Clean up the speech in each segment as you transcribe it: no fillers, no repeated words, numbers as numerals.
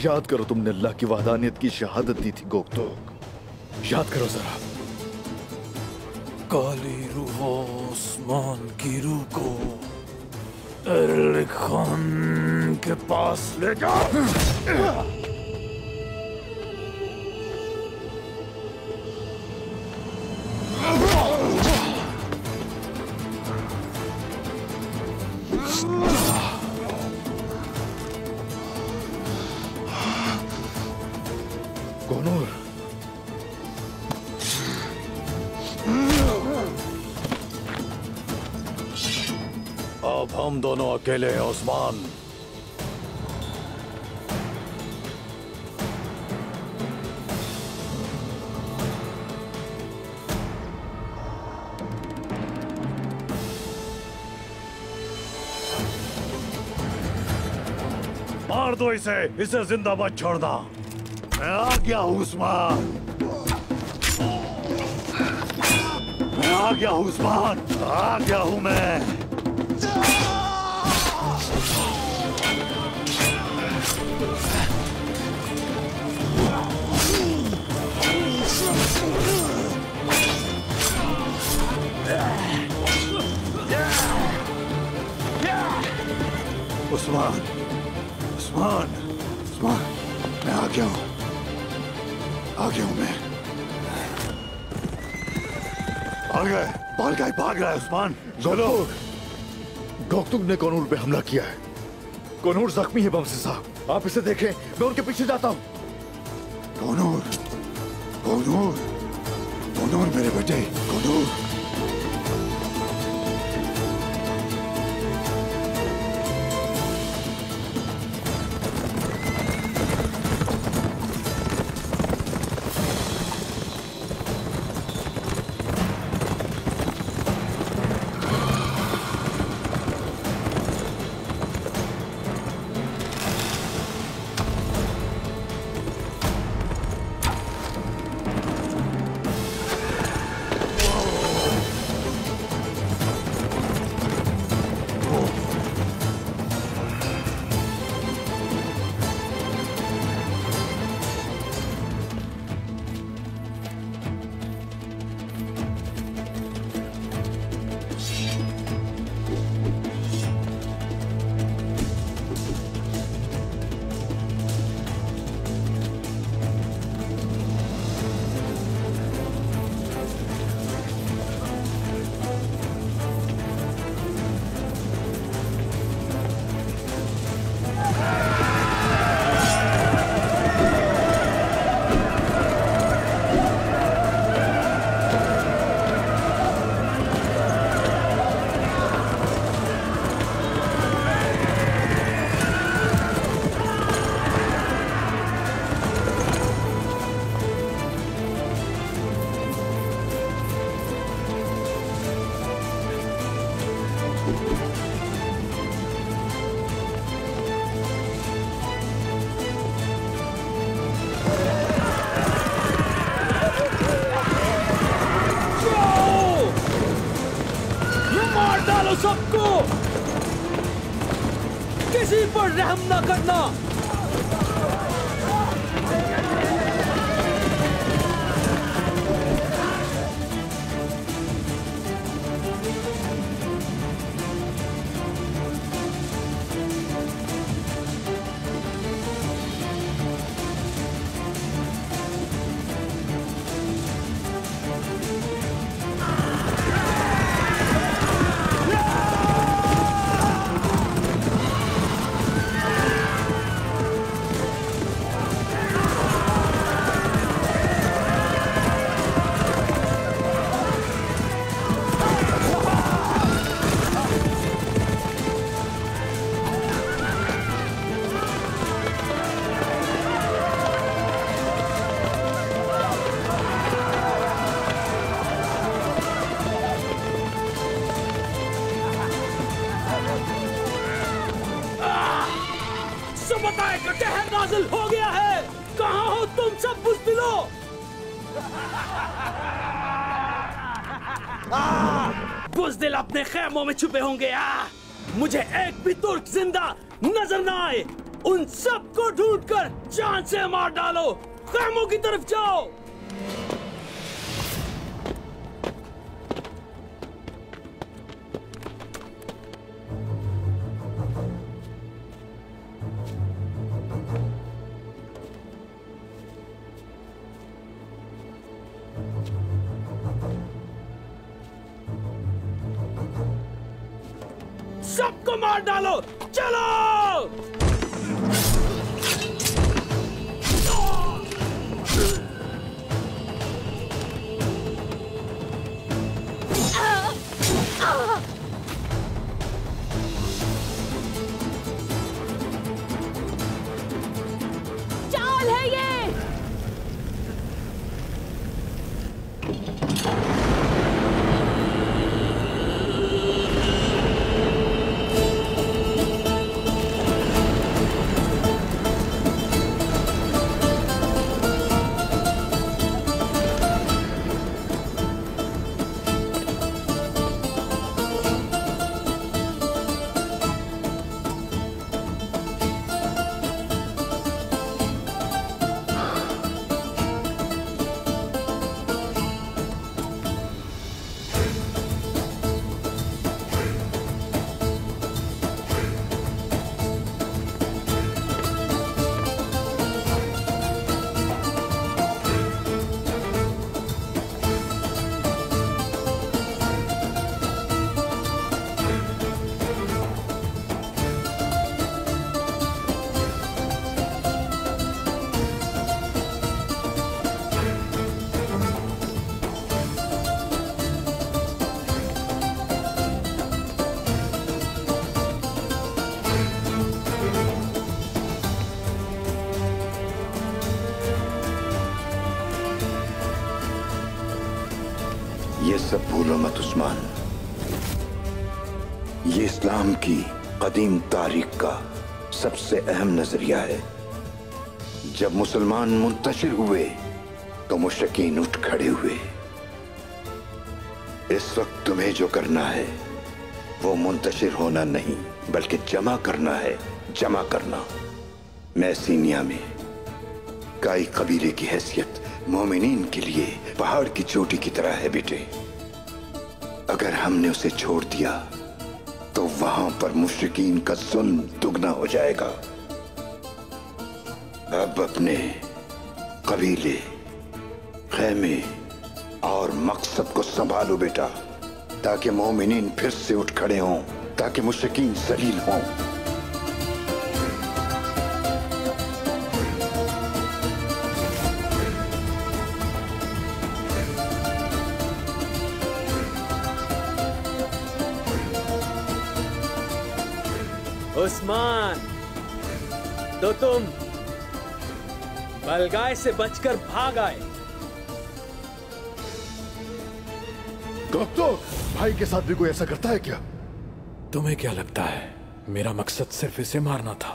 याद करो, तुमने अल्लाह की वहदानियत की शहादत दी थी गोकतोक। याद करो जरा। काली रूह उस्मान की रूह को एरिक खान के पास ले जाओ। कोनूर, अब हम दोनों अकेले हैं उस्मान। मार दो इसे जिंदा मत छोड़ना। मैं आ गया हूँ उस्मान, मैं आ गया हूँ उस्मान, आ गया हूँ मैं। उस्मान, उस्मान, उस्मान, मैं आ गया हूँ, आ गया हूँ मैं। भाग रहा है उस्मान। चलो। गोकतुक ने कोनूर पे हमला किया है। कोनूर जख्मी है बमसे साहब, आप इसे देखें, मैं उनके पीछे जाता हूँ। कोनूर, कोनूर, कोनूर मेरे बेटे, कोनूर। सबको किसी पर रहम न करना। नाज़िल हो गया है। कहाँ हो तुम सब बुज़दिलो? बुज़दिल अपने खैमों में छुपे होंगे। मुझे एक भी तुर्क जिंदा नजर ना आए। उन सबको ढूंढकर जान से मार डालो। खैमों की तरफ जाओ। सबको मार डालो। चलो। चाल है ये। ये सब भूलो मत उस्मान। ये इस्लाम की कदीम तारीख का सबसे अहम नजरिया है। जब मुसलमान मुंतशिर हुए तो मुशरिकीन उठ खड़े हुए। इस वक्त तुम्हें जो करना है वो मुंतशिर होना नहीं बल्कि जमा करना है। जमा करना। मैसीनिया में काई कबीले की हैसियत मोमिनीन के लिए पहाड़ की चोटी की तरह है बेटे। अगर हमने उसे छोड़ दिया तो वहां पर मुशरिकीन का जुल्म दुगना हो जाएगा। अब अपने कबीले, खैमे और मकसद को संभालो बेटा, ताकि मोमिनीन फिर से उठ खड़े हों, ताकि मुशरिकीन जलील हों। उस्मान, तो तुम बलगाय से बचकर भाग आए। डॉक्टर, भाई के साथ भी कोई ऐसा करता है क्या? तुम्हें क्या लगता है मेरा मकसद सिर्फ इसे मारना था?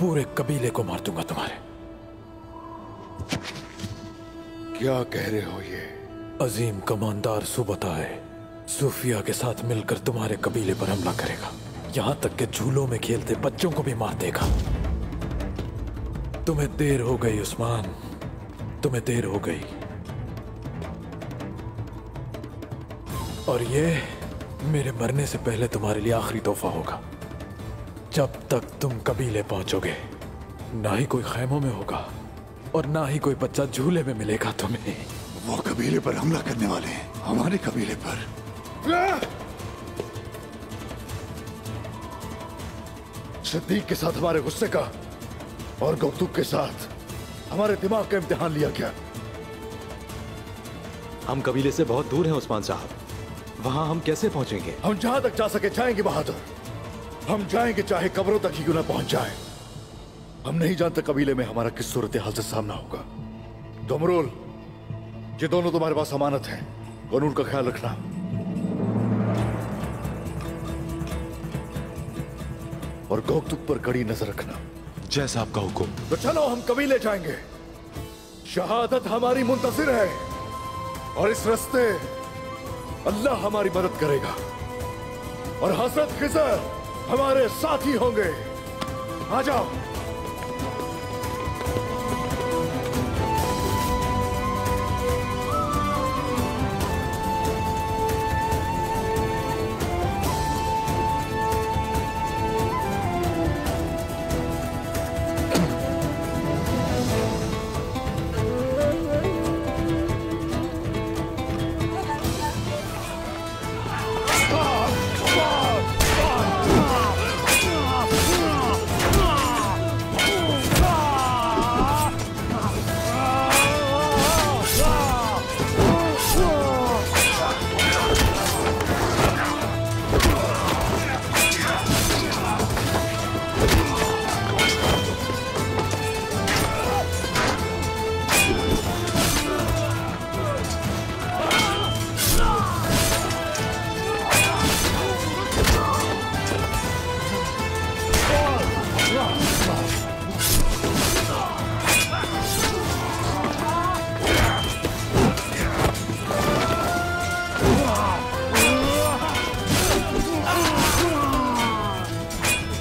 पूरे कबीले को मार दूंगा तुम्हारे। क्या कह रहे हो ये? अजीम कमांडर सुबता है सूफिया के साथ मिलकर तुम्हारे कबीले पर हमला करेगा। यहां तक कि झूलों में खेलते बच्चों को भी मार देगा। तुम्हें देर हो गई उस्मान, तुम्हें देर हो गई। और ये मेरे मरने से पहले तुम्हारे लिए आखिरी तोहफा होगा। जब तक तुम कबीले पहुंचोगे ना ही कोई खैमों में होगा और ना ही कोई बच्चा झूले में मिलेगा तुम्हें। वो कबीले पर हमला करने वाले हैं, हमारे कबीले पर। सिद्दीक के साथ हमारे गुस्से का और गौतुक के साथ हमारे दिमाग का इम्तिहान लिया गया। हम कबीले से बहुत दूर हैं उस्मान साहब, वहां हम कैसे पहुंचेंगे? हम जहां तक जा सके जाएंगे बहादुर। हम जाएंगे चाहे कब्रों तक ही क्यों ना पहुंच जाए। हम नहीं जानते कबीले में हमारा किस सूरत हाल से सामना होगा। डोमरोल, ये दोनों तुम्हारे पास अमानत हैं, कानून का ख्याल रखना। और गौतुक पर कड़ी नजर रखना। जैसा आपका हुक्म। तो चलो हम कबीले जाएंगे। शहादत हमारी मुंतसिर है और इस रास्ते अल्लाह हमारी मदद करेगा। और हजरत खिजर हमारे साथी होंगे। आ जाओ।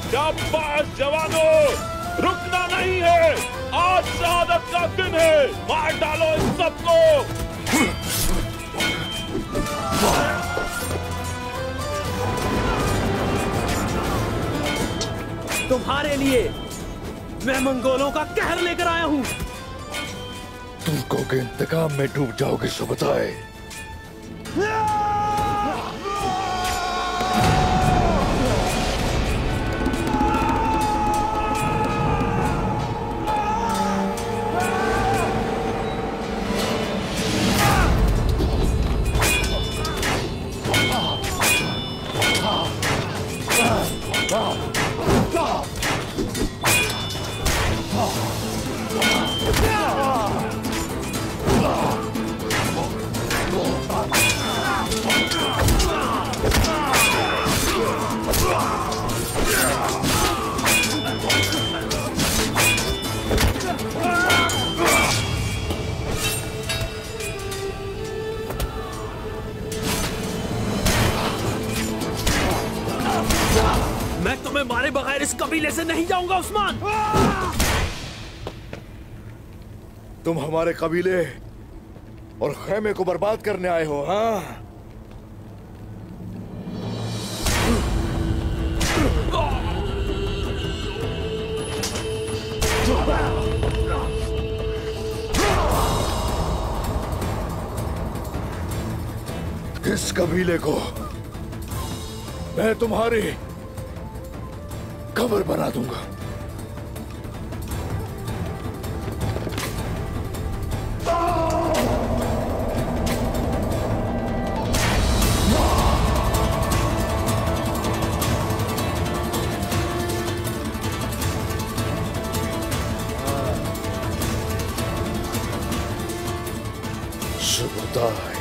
शाबाश जवानों, रुकना नहीं है। आज शहादत का दिन है। मार डालो इन सबको। तुम्हारे लिए मैं मंगोलों का कहर लेकर आया हूं। तुर्कों के इंतकाम में डूब जाओगे सुबताए। मैं तुम्हें मारे बगैर इस कबीले से नहीं जाऊंगा उस्मान। तुम हमारे कबीले और खेमे को बर्बाद करने आए हो, हाँ? इस कबीले को मैं तुम्हारी कब्र बना दूंगा। सुबताई।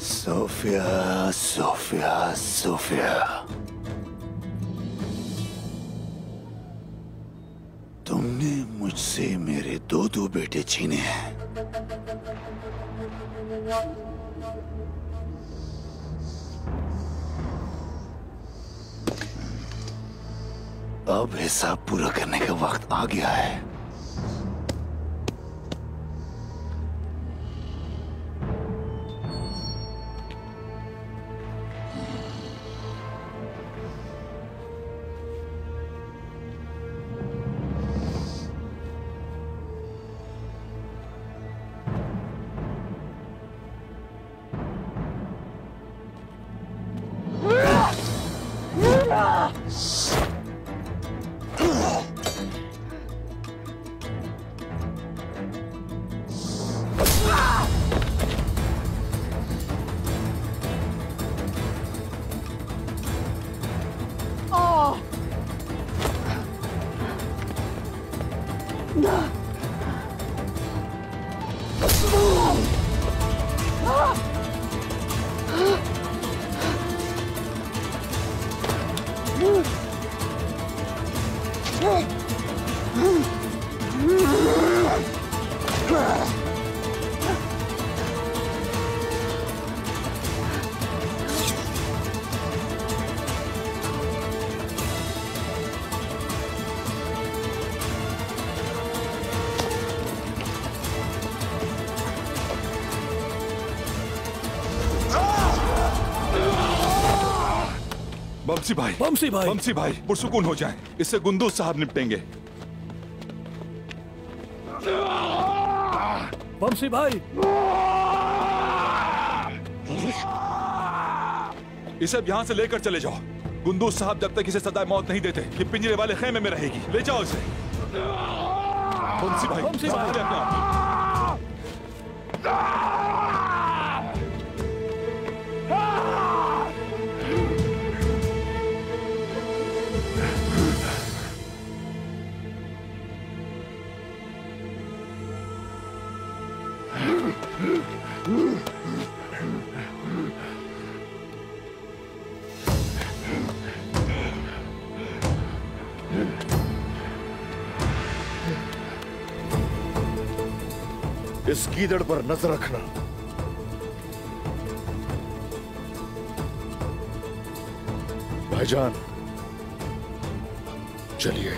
सोफिया, सोफिया, सोफिया, तुमने मुझसे मेरे दो बेटे छीने हैं। अब हिसाब पूरा करने का वक्त आ गया है। बमसी भाई, बमसी भाई, बमसी भाई, पुरसुकून हो जाएं। इससे गुंदूज साहब निपटेंगे। बमसी भाई, इसे अब यहाँ से लेकर चले जाओ। गुंदूज साहब जब तक इसे सदा मौत नहीं देते, ये पिंजरे वाले खेमे में रहेगी। ले जाओ इसे। बमसी भाई, बमसी भाई। संभालिए अपने आप। इस गीदड़ पर नजर रखना। भाईजान, चलिए।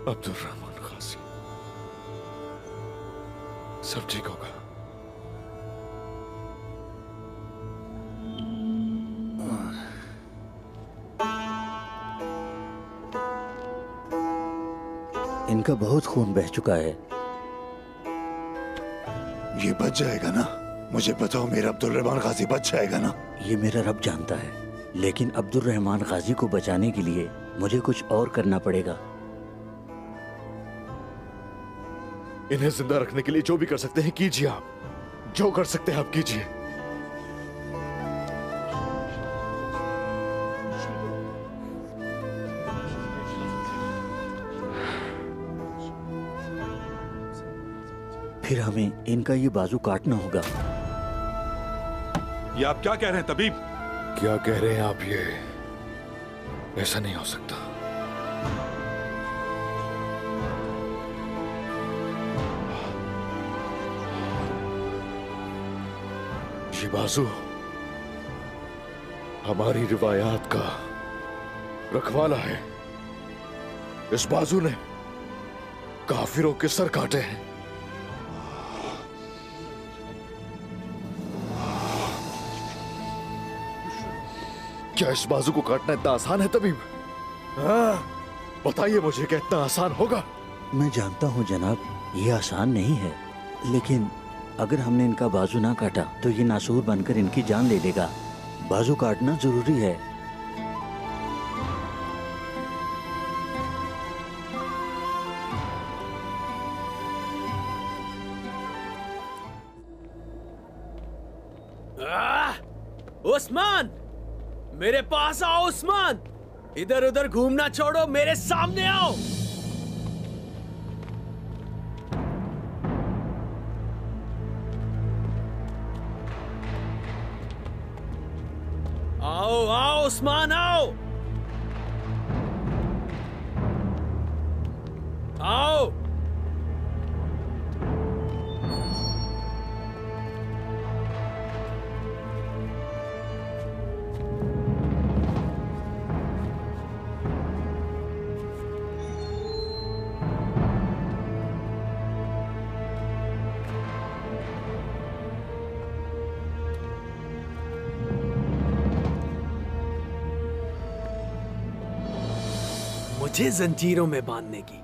अब्दुल रहमान गाजी, सब ठीक होगा। इनका बहुत खून बह चुका है। ये बच जाएगा ना? मुझे पता हो मेरा अब्दुल रहमान गाजी बच जाएगा ना? ये मेरा रब जानता है, लेकिन अब्दुल रहमान गाजी को बचाने के लिए मुझे कुछ और करना पड़ेगा। इन्हें जिंदा रखने के लिए जो भी कर सकते हैं कीजिए। आप जो कर सकते हैं आप कीजिए। फिर हमें इनका ये बाजू काटना होगा। ये आप क्या कह रहे हैं तबीब? क्या कह रहे हैं आप? ये ऐसा नहीं हो सकता। ये बाजू हमारी रिवायात का रखवाला है। इस बाजू ने काफिरों के सर काटे हैं। क्या इस बाजू को काटना इतना आसान है तबीब? हाँ, बताइए मुझे, क्या इतना आसान होगा? मैं जानता हूँ जनाब, ये आसान नहीं है, लेकिन अगर हमने इनका बाजू ना काटा तो ये नासूर बनकर इनकी जान ले लेगा। बाजू काटना जरूरी है। उस्मान, मेरे पास आओ उस्मान। इधर उधर घूमना छोड़ो, मेरे सामने आओ। आओ आओ उस्मान आओ। मुझे जंजीरों में बांधने की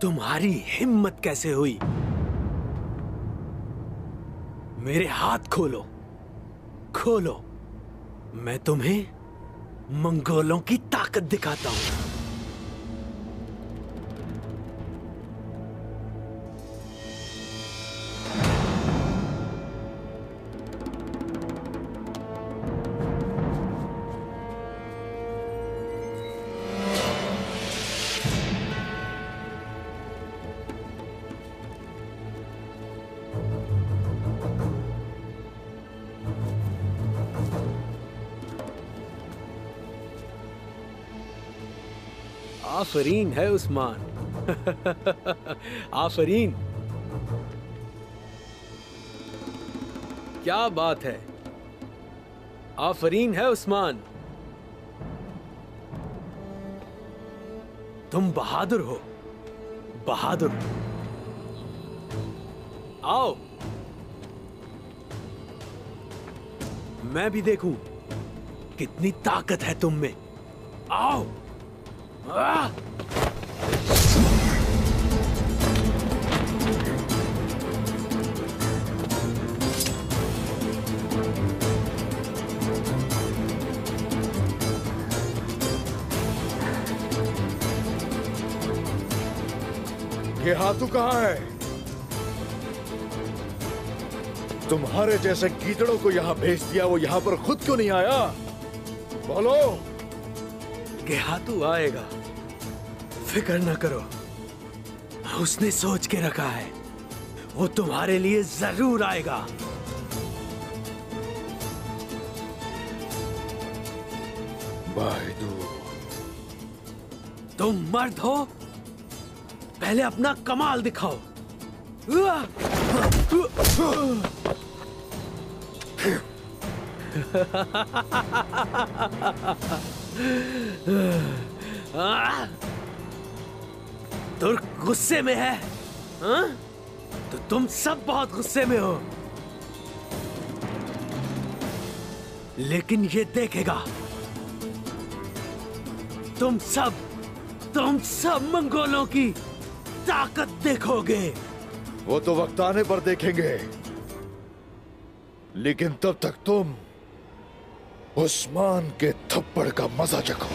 तुम्हारी हिम्मत कैसे हुई? मेरे हाथ खोलो, खोलो, मैं तुम्हें मंगोलों की ताकत दिखाता हूं। आफरीन है उस्मान। आफरीन, क्या बात है। आफरीन है उस्मान, तुम बहादुर हो, बहादुर। आओ, मैं भी देखूं कितनी ताकत है तुम में। आओ। ये हाथू कहाँ है? तुम्हारे जैसे गीदड़ों को यहाँ भेज दिया, वो यहाँ पर खुद क्यों नहीं आया? बोलो। गेहातू आएगा, फिक्र न करो, उसने सोच के रखा है, वो तुम्हारे लिए जरूर आएगा। बायदू, तुम मर्द हो, पहले अपना कमाल दिखाओ। तुर्क गुस्से में है, हाँ? तो तुम सब बहुत गुस्से में हो, लेकिन ये देखेगा, तुम सब मंगोलों की ताकत देखोगे। वो तो वक्त आने पर देखेंगे, लेकिन तब तक तुम उस्मान के थप्पड़ का मजा चखो।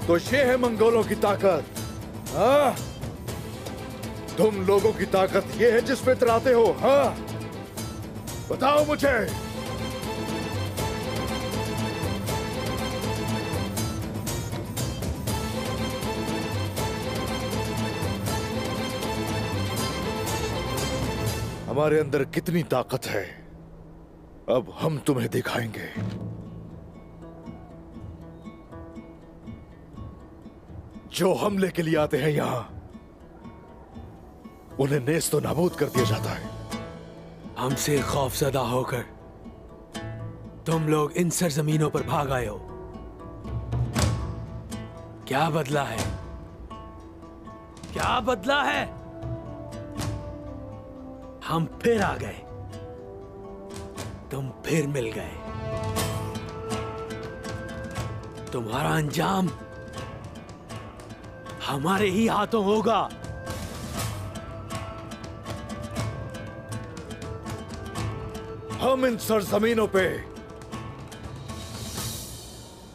तो ये है मंगोलों की ताकत, हाँ? तुम लोगों की ताकत ये है जिस पे इतराते हो, हाँ? बताओ मुझे। हमारे अंदर कितनी ताकत है, अब हम तुम्हें दिखाएंगे। जो हमले के लिए आते हैं यहां, उन्हें नेस्तो नाबूद कर दिया जाता है। हमसे खौफजदा होकर तुम लोग इन सरजमीनों पर भाग आए हो। क्या बदला है? क्या बदला है? हम फिर आ गए, तुम फिर मिल गए। तुम्हारा अंजाम हमारे ही हाथों होगा। हम इन सरजमीनों पे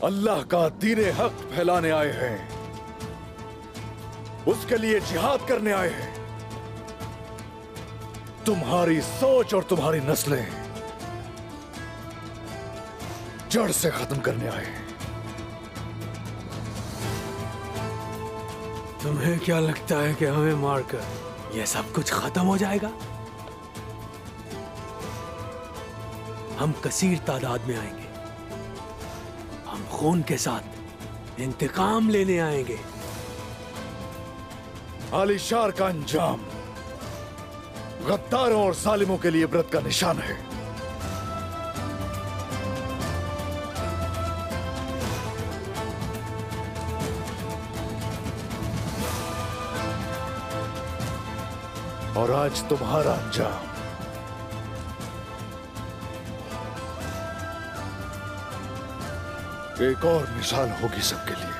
अल्लाह का दीन हक फैलाने आए हैं, उसके लिए जिहाद करने आए हैं। तुम्हारी सोच और तुम्हारी नस्लें जड़ से खत्म करने आए हैं। तुम्हें क्या लगता है कि हमें मारकर यह सब कुछ खत्म हो जाएगा? हम कसीर तादाद में आएंगे, हम खून के साथ इंतकाम लेने आएंगे। आलिशार का अंजाम गद्दारों और जालिमों के लिए इबरत का निशान है। और आज तुम्हारा अंजाम। एक और मिसाल होगी सबके लिए।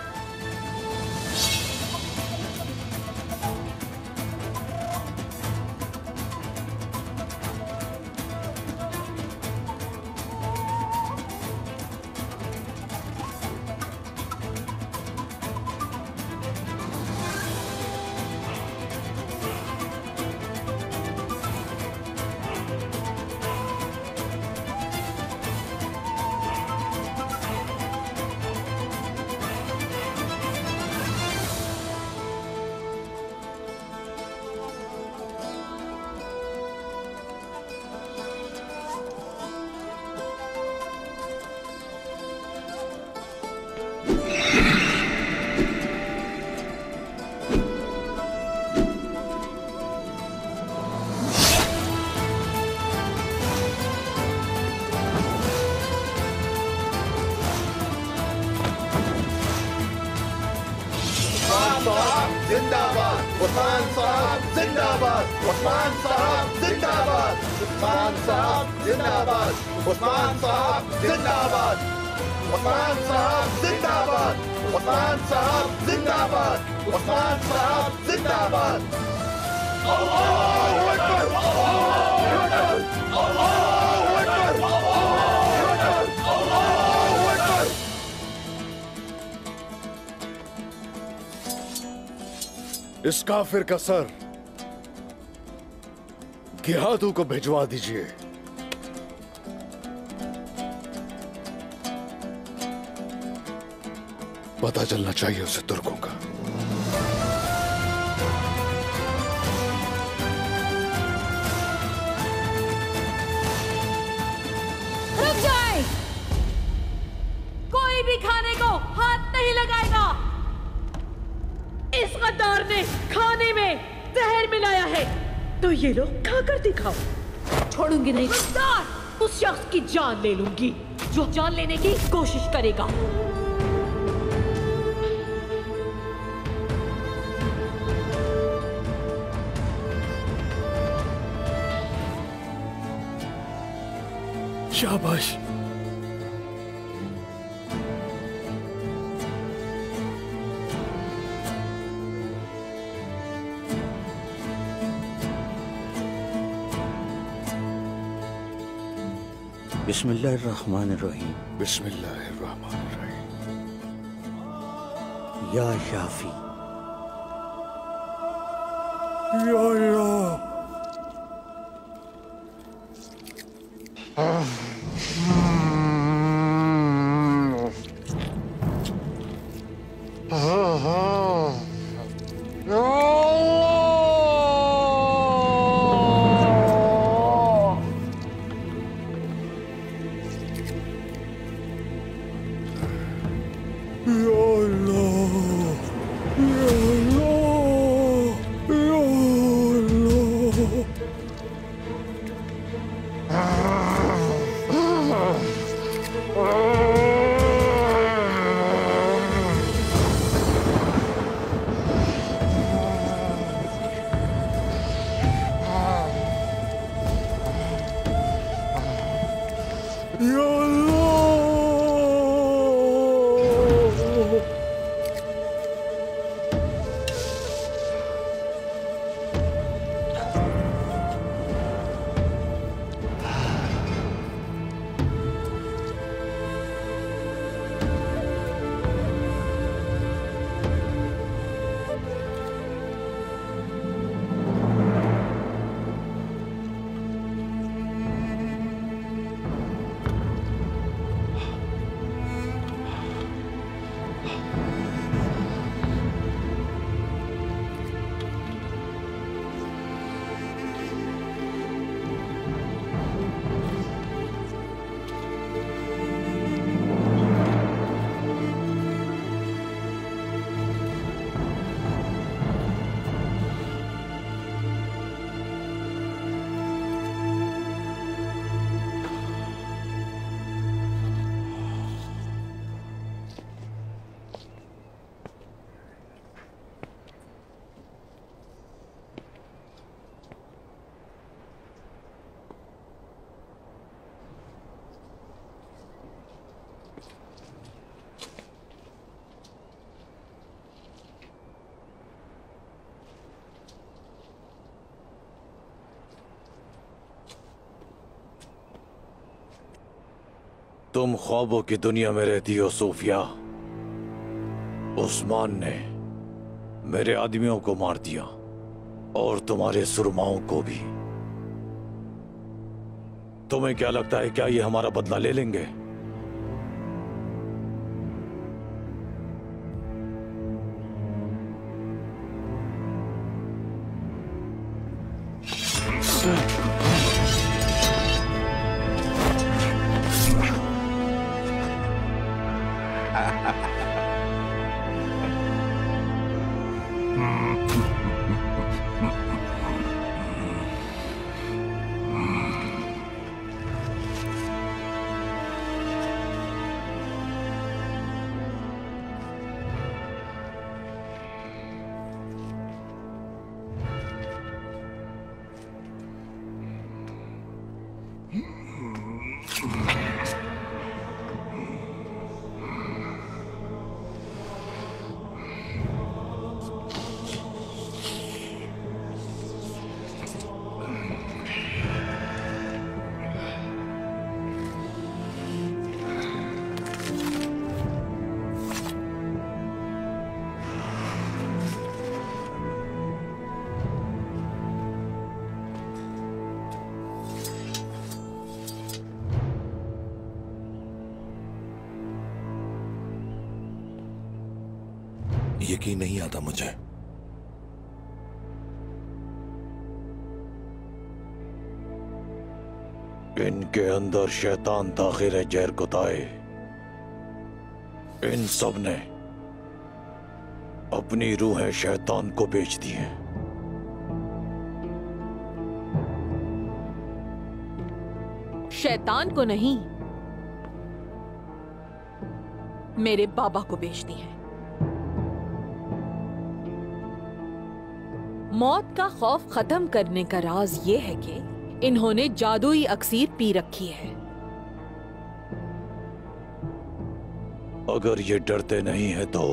उस्मान साहब जिंदाबाद, उस्मान साहब जिंदाबाद, उस्मान साहब जिंदाबाद, उस्मान साहब जिंदाबाद, उस्मान साहब जिंदाबाद, उस्मान साहब जिंदाबाद, उस्मान साहब जिंदाबाद। अल्लाहू अकबर, अल्लाहू अकबर, अल्लाहू अकबर, अल्लाहू अकबर। इस काफिर का सर गिहादू को भिजवा दीजिए। पता चलना चाहिए उसे तुर्कों का। रुक जाए, कोई भी खाने को हाथ नहीं लगाएगा। इस गद्दार ने खाने में जहर मिलाया है, तो ये लोग खाकर दिखाओ। छोड़ूंगी नहीं गद्दार, उस शख्स की जान ले लूंगी जो जान लेने की कोशिश करेगा। शाबाश। बिस्मिल्लाहिर्रहमानिर्रहीम। बिस्मिल्लाहिर्रहमानिर्रहीम। या शाफी, या अल्लाह। तुम ख्वाबों की दुनिया में रहती हो सूफिया। उस्मान ने मेरे आदमियों को मार दिया और तुम्हारे सुरमाओं को भी। तुम्हें क्या लगता है, क्या ये हमारा बदला ले लेंगे? यकीन नहीं आता मुझे। इनके अंदर शैतान दाखिल है जहर कुताए। इन सब ने अपनी रूहें शैतान को बेच दी हैं। शैतान को नहीं, मेरे बाबा को बेच दी है। मौत का खौफ खत्म करने का राज ये है कि इन्होंने जादुई अक्सीर पी रखी है। अगर ये डरते नहीं है तो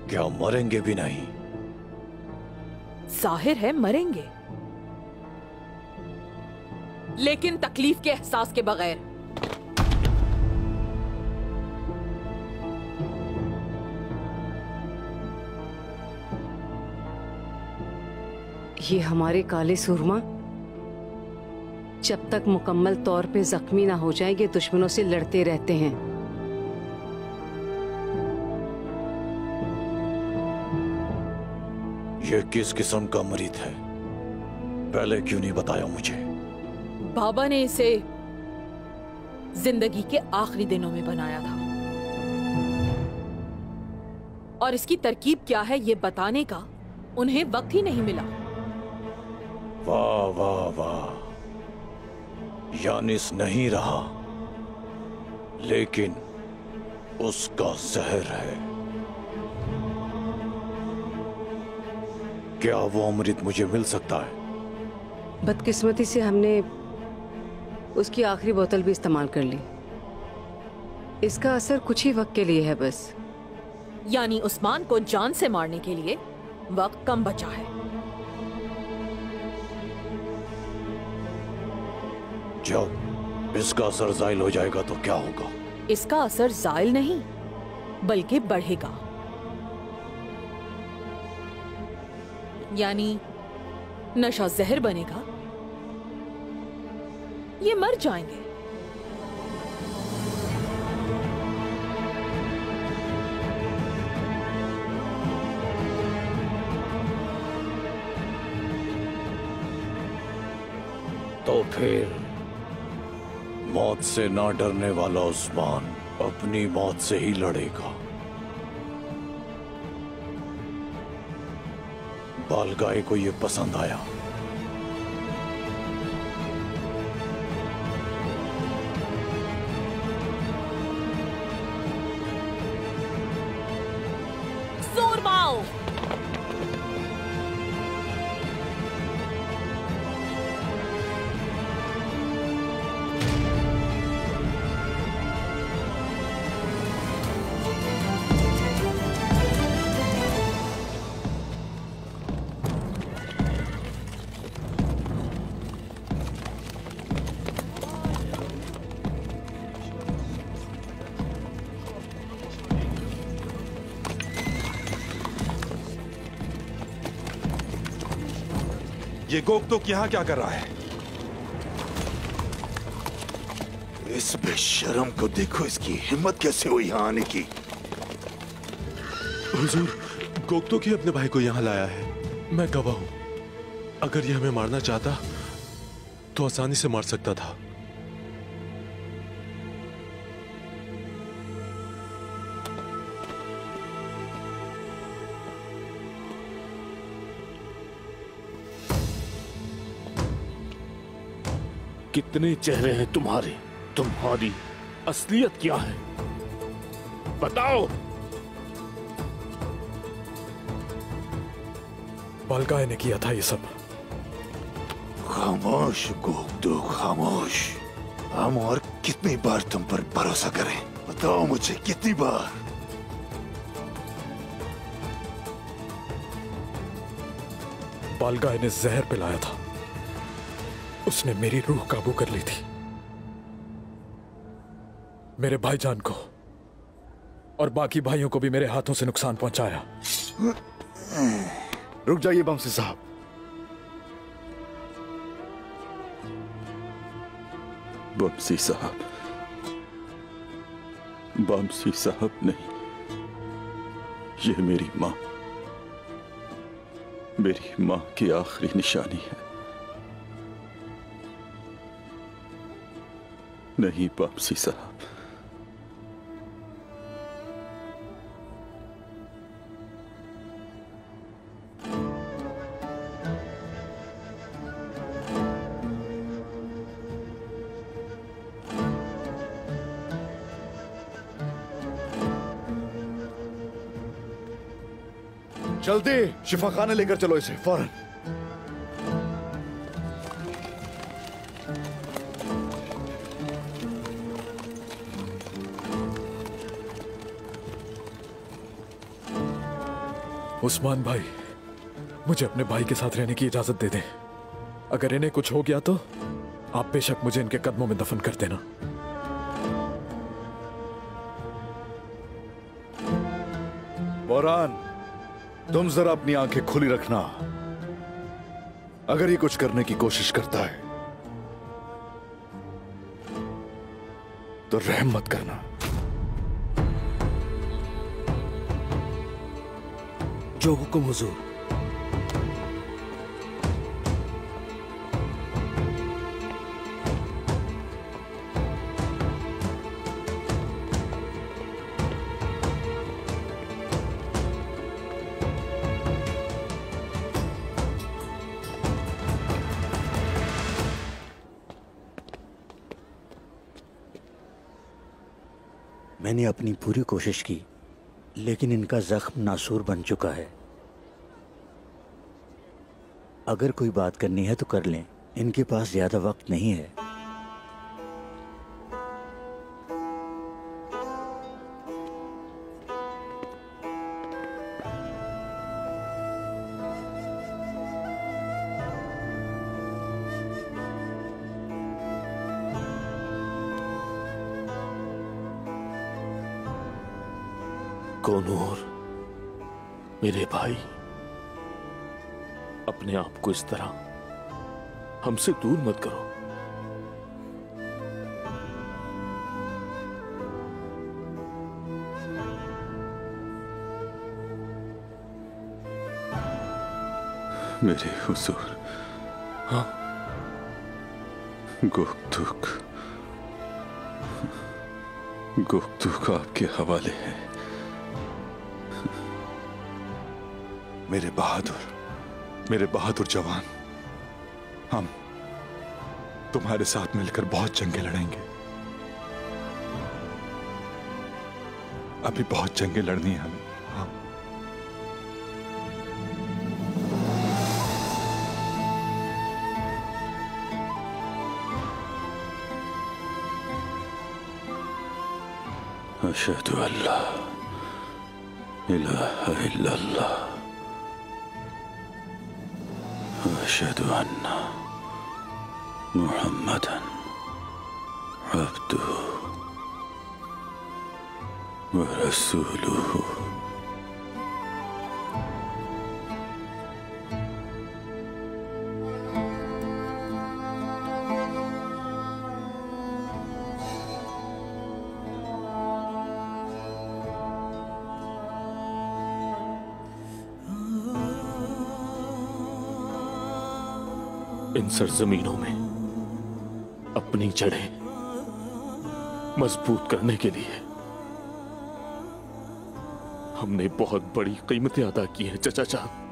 क्या मरेंगे भी नहीं? जाहिर है मरेंगे, लेकिन तकलीफ के एहसास के बगैर। ये हमारे काले सुरमा जब तक मुकम्मल तौर पे जख्मी ना हो जाएंगे दुश्मनों से लड़ते रहते हैं। ये किस किस्म का मरीज है? पहले क्यों नहीं बताया मुझे? बाबा ने इसे जिंदगी के आखिरी दिनों में बनाया था और इसकी तरकीब क्या है ये बताने का उन्हें वक्त ही नहीं मिला। वाह वाह वाह, यानिस नहीं रहा लेकिन उसका जहर है। क्या वो अमृत मुझे मिल सकता है? बदकिस्मती से हमने उसकी आखिरी बोतल भी इस्तेमाल कर ली। इसका असर कुछ ही वक्त के लिए है बस। यानी उस्मान को जान से मारने के लिए वक्त कम बचा है। जब इसका असर जायल हो जाएगा तो क्या होगा? इसका असर जायल नहीं बल्कि बढ़ेगा। यानी नशा जहर बनेगा, ये मर जाएंगे। तो फिर मौत से ना डरने वाला उस्मान अपनी मौत से ही लड़ेगा। बालगाय को ये पसंद आया। सूरमाओ, ये गोकतुक यहाँ क्या कर रहा है? इस बेशरम को देखो, इसकी हिम्मत कैसे हुई यहाँ आने की। हुजूर, गोकतुक ही अपने भाई को यहाँ लाया है। मैं गवाह हूं। अगर ये हमें मारना चाहता तो आसानी से मार सकता था। कितने चेहरे हैं तुम्हारे? तुम्हारी असलियत क्या है? बताओ। बालगाय ने किया था ये सब। खामोश गोकतुक, खामोश। हम और कितनी बार तुम पर भरोसा करें? बताओ मुझे, कितनी बार? बालगाय ने जहर पिलाया था। उसने मेरी रूह काबू कर ली थी, मेरे भाईजान को और बाकी भाइयों को भी मेरे हाथों से नुकसान पहुंचाया। रुक जाइए बमसी साहब। बमसी साहब, बमसी साहब नहीं, ये मेरी माँ, मेरी माँ की आखिरी निशानी है। नहीं बमसी साहब, जल्दी शिफा खाने लेकर चलो इसे फौरन। उस्मान भाई, मुझे अपने भाई के साथ रहने की इजाजत दे दें। अगर इन्हें कुछ हो गया तो आप बेशक मुझे इनके कदमों में दफन कर देना। बोरान, तुम जरा अपनी आंखें खुली रखना। अगर ये कुछ करने की कोशिश करता है तो रहम मत करना। जो हुक्म हुजूर। मैंने अपनी पूरी कोशिश की, लेकिन इनका जख्म नासूर बन चुका है। अगर कोई बात करनी है तो कर लें, इनके पास ज्यादा वक्त नहीं है। कोनूर, मेरे भाई, अपने आप को इस तरह हमसे दूर मत करो। मेरे हुजूर, हाँ, गोकतुक, गोकतुक आपके हवाले है। मेरे बहादुर जवान, हम तुम्हारे साथ मिलकर बहुत जंगें लड़ेंगे। अभी बहुत जंगें लड़नी है हमें। हाँ। अशहदु अल्ला इलाहा इल्लल्लाह अशहदु अन्ना मुहम्मदन अब्दुहु व रसूलुहु। इन सरजमीनों में अपनी जड़ें मजबूत करने के लिए हमने बहुत बड़ी कीमतें अदा की हैं चचा जान।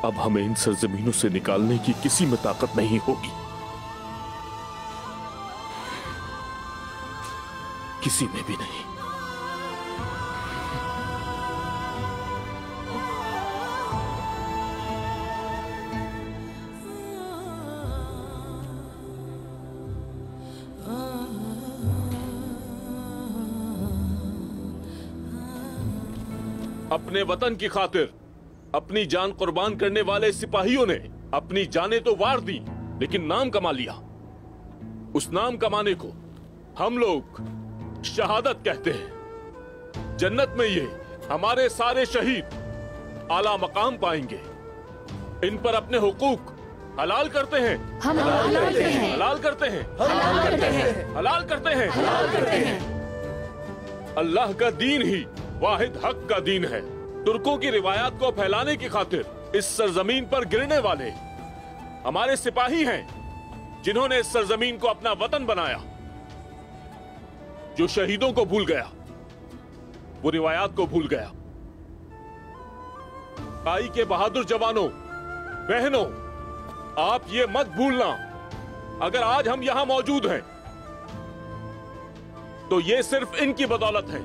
अब हमें इन सरजमीनों से निकालने की किसी में ताकत नहीं होगी, किसी में भी नहीं। अपने वतन की खातिर अपनी जान कुर्बान करने वाले सिपाहियों ने अपनी जानें तो वार दी, लेकिन नाम कमा लिया। उस नाम कमाने को हम लोग शहादत कहते हैं। जन्नत में ये हमारे सारे शहीद आला मकाम पाएंगे। इन पर अपने हुकूक हलाल करते हैं, हम हलाल करते हैं, हलाल करते हैं, हलाल करते हैं, हलाल करते हैं, हलाल करते हैं। अल्लाह का दीन ही वाहिद हक का दीन है। तुर्कों की रिवायात को फैलाने की खातिर इस सरजमीन पर गिरने वाले हमारे सिपाही हैं, जिन्होंने इस सरजमीन को अपना वतन बनाया। जो शहीदों को भूल गया वो रिवायात को भूल गया। आई के बहादुर जवानों, बहनों, आप ये मत भूलना, अगर आज हम यहां मौजूद हैं तो ये सिर्फ इनकी बदौलत है।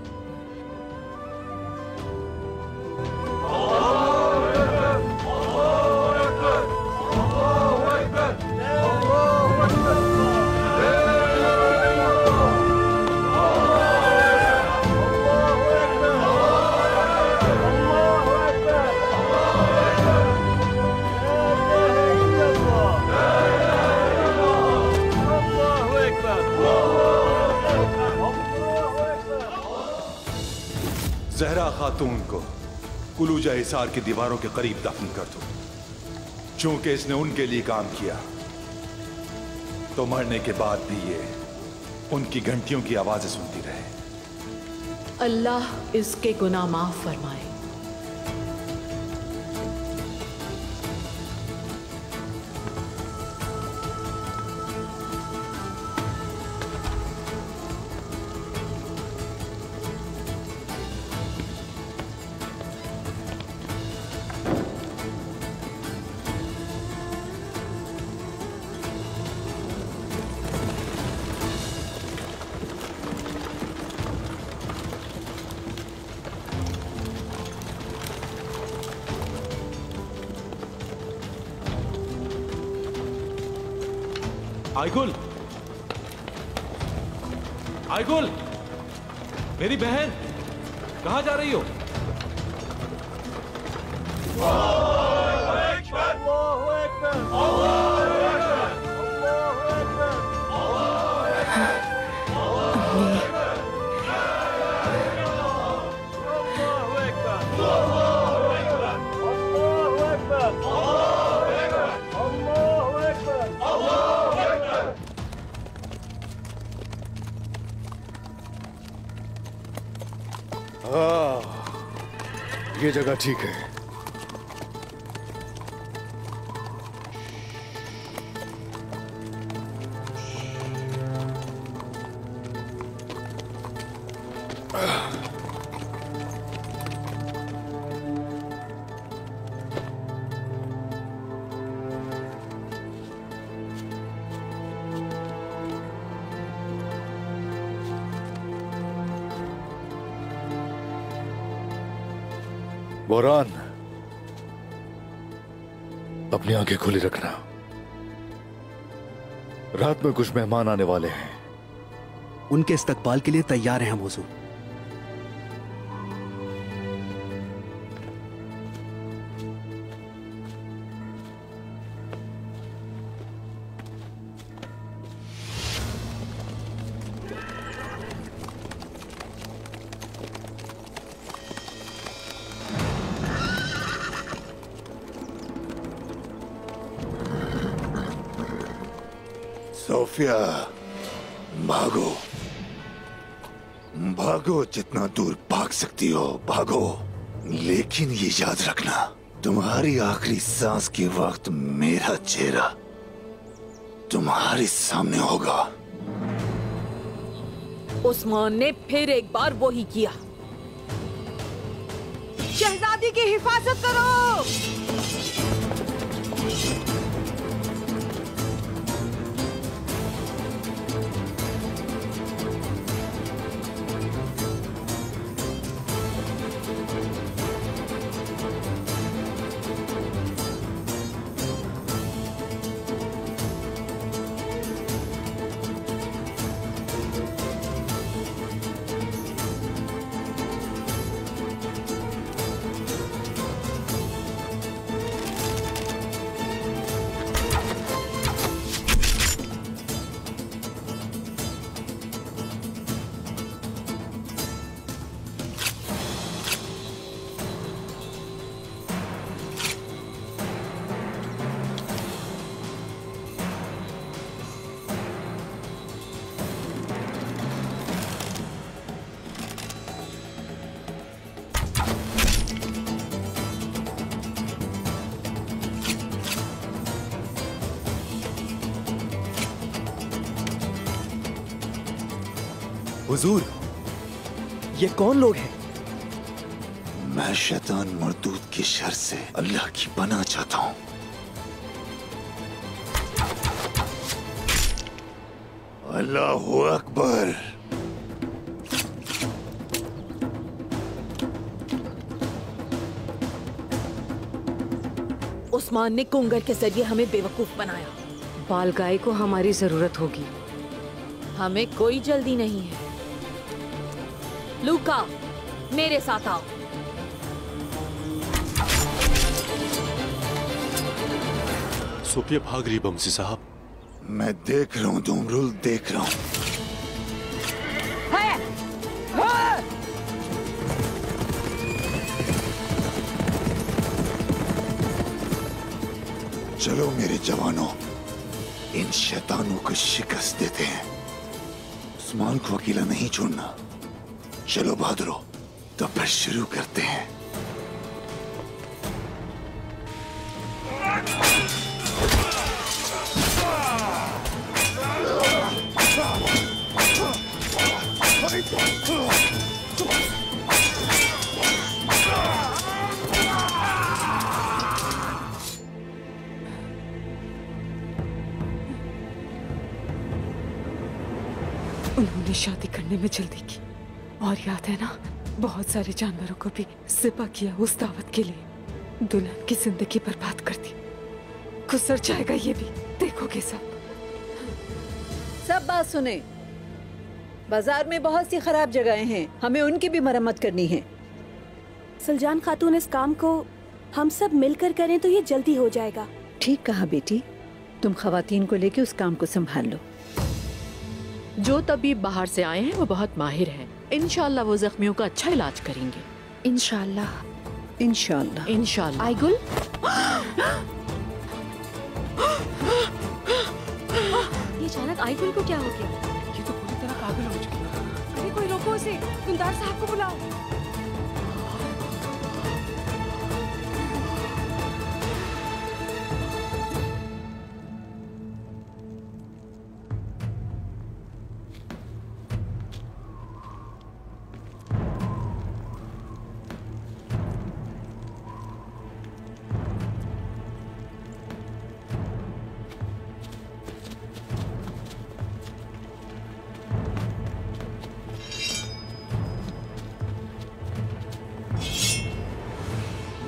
जहरा खातून को कुलूजा हिसार की दीवारों के करीब दफन कर दो। चूंकि इसने उनके लिए काम किया तो मरने के बाद भी ये उनकी घंटियों की आवाजें सुनती रहे। अल्लाह इसके गुनाह माफ फरमाए। आइगुल, आइगुल, मेरी बहन, कहां जा रही हो? ये जगह ठीक है। बोरान, अपनी आंखें खुली रखना। रात में कुछ मेहमान आने वाले हैं। उनके इस्तकबाल के लिए तैयार हैं हम हुजूर। सोफिया, भागो भागो, जितना दूर भाग सकती हो भागो, लेकिन ये याद रखना, तुम्हारी आखिरी सांस के वक्त मेरा चेहरा तुम्हारे सामने होगा। उस्मान ने फिर एक बार वही किया। शहजादी की हिफाजत करो। हुजूर, ये कौन लोग हैं? मैं शैतान मरदूद की शर से अल्लाह की पनाह चाहता हूं। अल्लाहू अकबर। उस्मान ने कुंगर के जरिए हमें बेवकूफ बनाया। बालगाई को हमारी जरूरत होगी। हमें कोई जल्दी नहीं है। लूका, मेरे साथ आओ। सोफिया भाग रही बमसी साहब। मैं देख रहा हूं दुमरुल, देख रहा हूं। चलो मेरे जवानों, इन शैतानों को शिकस्त देते हैं। उस्मान को अकेला नहीं छोड़ना। चलो बहादुरो, तो फिर शुरू करते हैं। उन्होंने शादी करने में जल्दी की, और याद है ना, बहुत सारे जानवरों को भी ज़िबा किया उस दावत के लिए। दुल्हन की जिंदगी बर्बाद कर दी। गुजर जाएगा ये भी, देखोगे सब बात सुने। बाजार में बहुत सी खराब जगहें हैं, हमें उनकी भी मरम्मत करनी है। सुल्तान खातून, इस काम को हम सब मिलकर करें तो ये जल्दी हो जाएगा। ठीक कहा बेटी, तुम खवातीन को लेके उस काम को संभाल लो। जो तबीब बाहर से आए हैं वो बहुत माहिर हैं। इंशाल्लाह वो जख्मियों का अच्छा इलाज करेंगे। इंशाल्लाह इंशाल्लाह इंशाल्लाह। आइगुल, ये अचानक आइगुल को क्या हो गया? ये तो पूरी तरह पागल हो चुकी है। अरे कोई रोको उसे, कुंदार साहब को बुलाओ।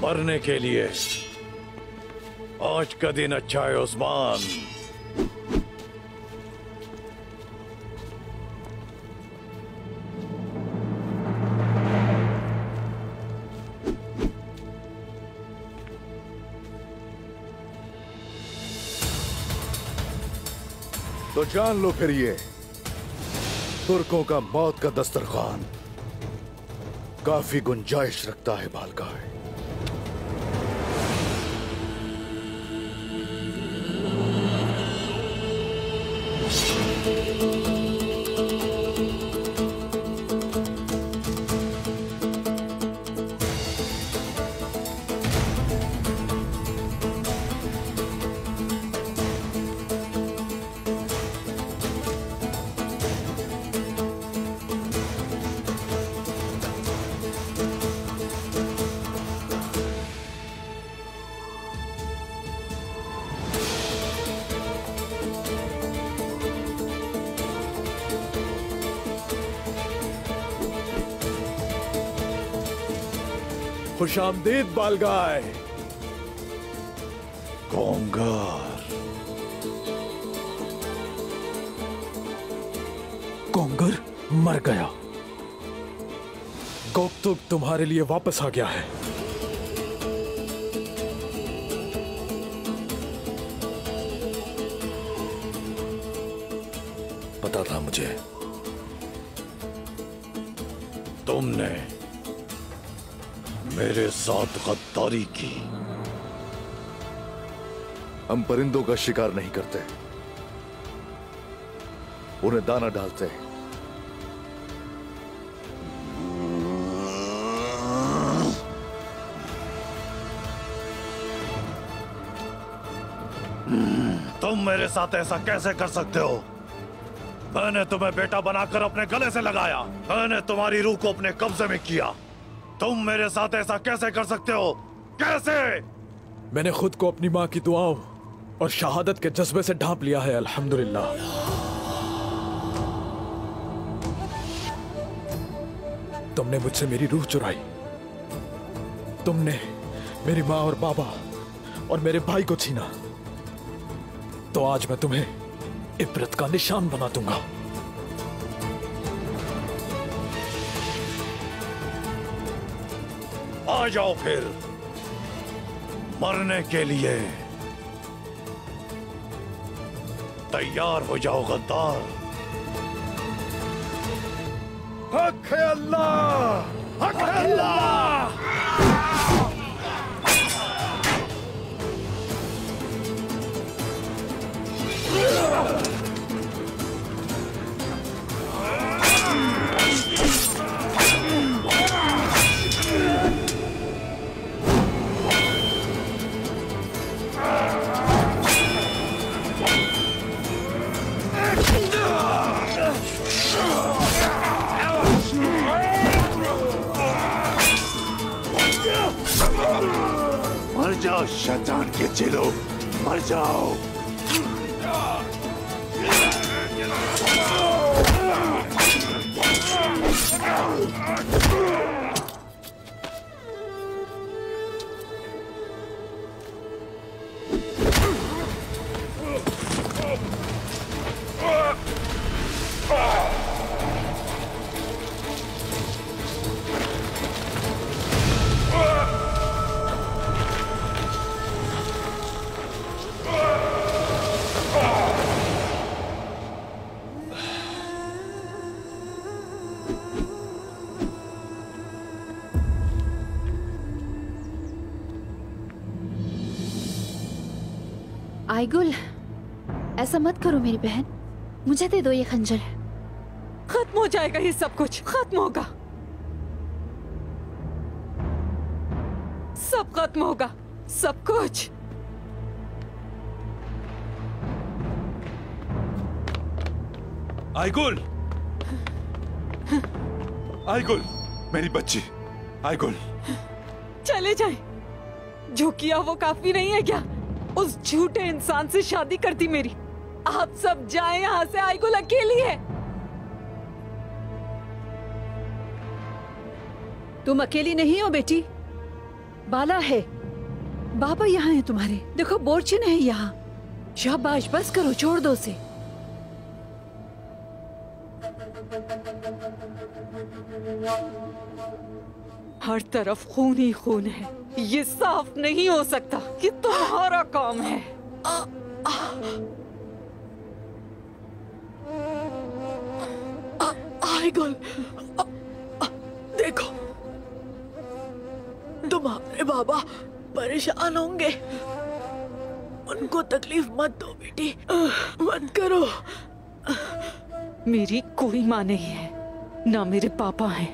मरने के लिए आज का दिन अच्छा है उस्मान। तो जान लो फिर, ये तुर्कों का मौत का दस्तरखान काफी गुंजाइश रखता है बालगाय। खुशामदीद बालगाय। कोंगार। कोंगर मर गया। गोकतुक तुम्हारे लिए वापस आ गया है। पता था मुझे। तुमने मेरे साथ गद्दारी की। हम परिंदों का शिकार नहीं करते, उन्हें दाना डालते हैं। तुम मेरे साथ ऐसा कैसे कर सकते हो? मैंने तुम्हें बेटा बनाकर अपने गले से लगाया। मैंने तुम्हारी रूह को अपने कब्जे में किया। तुम मेरे साथ ऐसा कैसे कर सकते हो? कैसे? मैंने खुद को अपनी माँ की दुआओं और शहादत के जज्बे से ढांप लिया है, अल्हम्दुलिल्लाह। तुमने मुझसे मेरी रूह चुराई। तुमने मेरी माँ और बाबा और मेरे भाई को छीना। तो आज मैं तुम्हें इबरत का निशान बना दूंगा। आ जाओ फिर मरने के लिए तैयार हो जाओ गद्दार। हक है अल्लाह, हक है अल्लाह। मर जाओ शैतान के चेलों, मर जाओ। आइगुल, ऐसा मत करो मेरी बहन, मुझे दे दो ये खंजर। खत्म हो जाएगा ये सब कुछ, खत्म होगा, सब खत्म होगा, सब कुछ। आइगुल, आइगुल, मेरी बच्ची, आइगुल। चले जाएं। जो किया वो काफी नहीं है क्या? उस झूठे इंसान से शादी कर दी मेरी। आप सब जाएं यहाँ से, आइगुल अकेली है। तुम अकेली नहीं हो बेटी, बाला है, बाबा यहाँ है तुम्हारे। देखो बोरचिन है यहाँ। शाबाश, बस करो, छोड़ दो उसे। हर तरफ खून ही खून है। ये साफ नहीं हो सकता कि तुम्हारा काम है। आइगुल, देखो, तुम्हारे बाबा परेशान होंगे। उनको तकलीफ मत दो बेटी, मत करो। मेरी कोई माँ नहीं है, ना मेरे पापा हैं,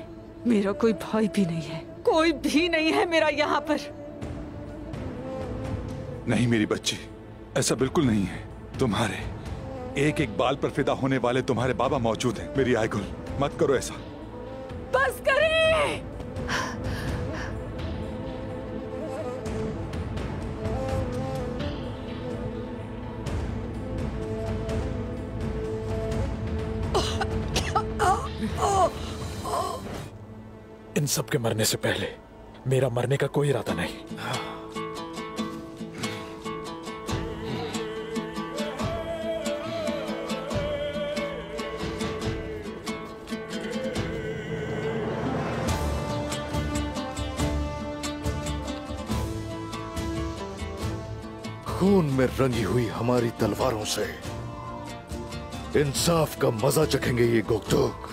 मेरा कोई भाई भी नहीं है, कोई भी नहीं है मेरा यहाँ पर। नहीं मेरी बच्ची, ऐसा बिल्कुल नहीं है। तुम्हारे एक एक बाल पर फिदा होने वाले तुम्हारे बाबा मौजूद हैं। मेरी आयगुल, मत करो ऐसा। बस करें। इन सब के मरने से पहले मेरा मरने का कोई इरादा नहीं। खून में रंगी हुई हमारी तलवारों से इंसाफ का मजा चखेंगे ये गोकतोक।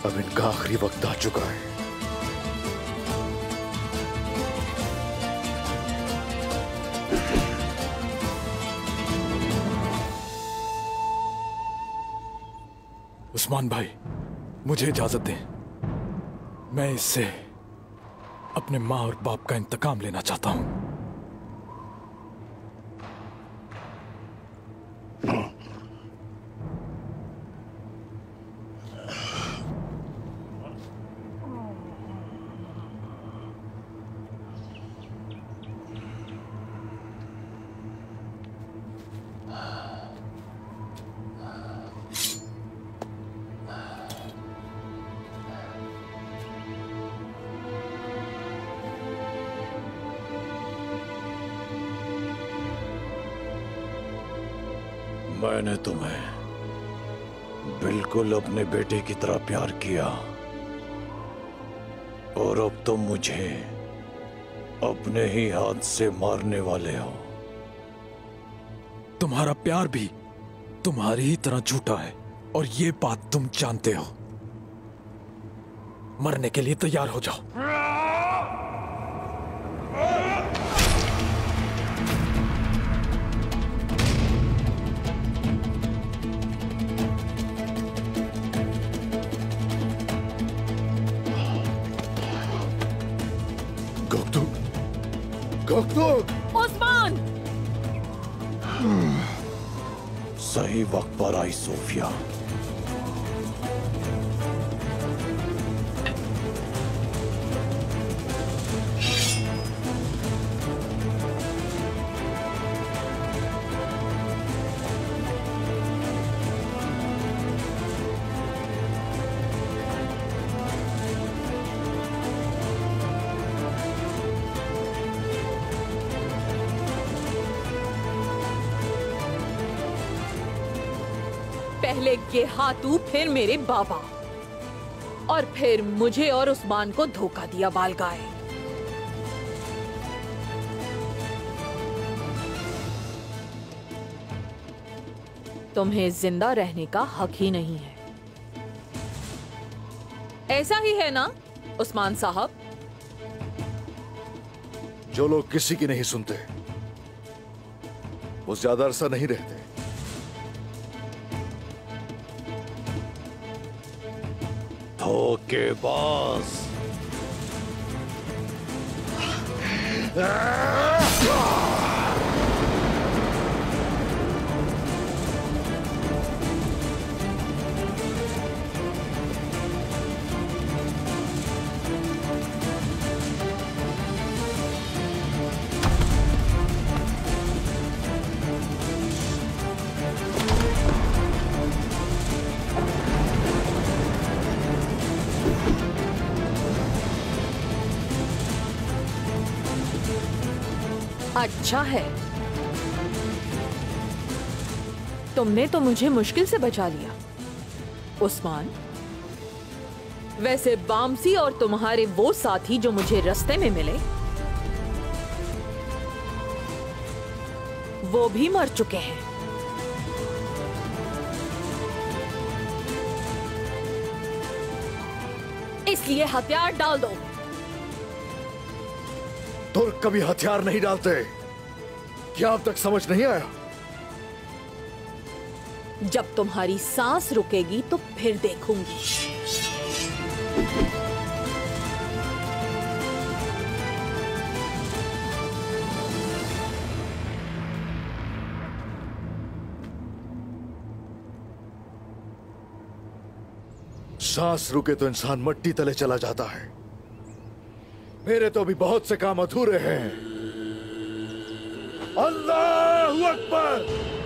अब इनका आखिरी वक्त आ चुका है। उस्मान भाई, मुझे इजाजत दें। मैं इससे अपने माँ और बाप का इंतकाम लेना चाहता हूं। मैंने तुम्हें बिल्कुल अपने बेटे की तरह प्यार किया और अब तुम मुझे अपने ही हाथ से मारने वाले हो। तुम्हारा प्यार भी तुम्हारी ही तरह झूठा है और ये बात तुम जानते हो। मरने के लिए तैयार हो जाओ। उस्मान! सही वक्त पर आई सोफिया। पहले ये हाथू, फिर मेरे बाबा, और फिर मुझे और उस्मान को धोखा दिया बाल गाय। तुम्हें जिंदा रहने का हक ही नहीं है। ऐसा ही है ना उस्मान साहब? जो लोग किसी की नहीं सुनते वो ज्यादा अरसा नहीं रहते। धोखेबाज। अच्छा है, तुमने तो मुझे मुश्किल से बचा लिया उस्मान। वैसे बामसी और तुम्हारे वो साथी जो मुझे रास्ते में मिले वो भी मर चुके हैं। इसलिए हथियार डाल दो। तुर्क कभी हथियार नहीं डालते। क्या अब तक समझ नहीं आया? जब तुम्हारी सांस रुकेगी तो फिर देखूंगी। सांस रुके तो इंसान मट्टी तले चला जाता है। मेरे तो अभी बहुत से काम अधूरे हैं। अल्लाहू अकबर।